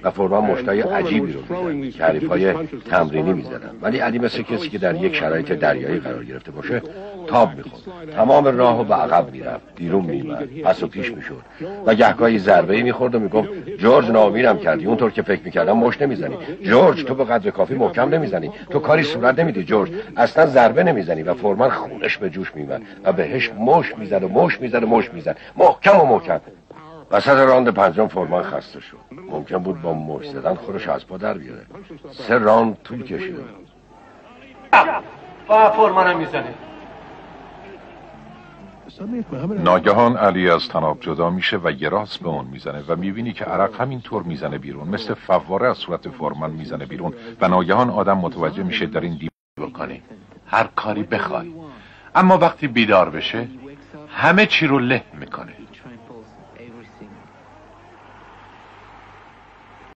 و فورمان مشتای عجیبی رو میزد که حریفای تمرینی میزدن، ولی علی مثل کسی که در یک شرایط دریایی قرار گرفته باشه تاب میخورد. تمام راهو به عقب میرفت، بیرون میومد، پس و پیش میشد و گهگاهی ضربه‌ای میخورد و میگفت جورج ناامیدم کردی، اونطور که فکر میکردم مشت نمیزنی. جورج تو به قدر کافی محکم نمیزنی، تو کاری صورت نمیدی جورج، اصلا ضربه نمیزنی. و فورمان خونش به جوش میومد و بهش مشت میزد و مشت میزد و مشت میزد، محکم و محکم. وسط راند پنجم فورمان خسته شد. ممکن بود با مشت زدن خودش از پا در بیاره. 3 راند طول کشید و فورمانم میزنه. ناگهان علی از طناب جدا میشه و یه راست به اون میزنه و میبینی که عرق همینطور میزنه بیرون، مثل فواره از صورت فورمان میزنه بیرون و ناگهان آدم متوجه میشه در این دیو بکنی هر کاری بخوای، اما وقتی بیدار بشه همه چی رو له میکنه.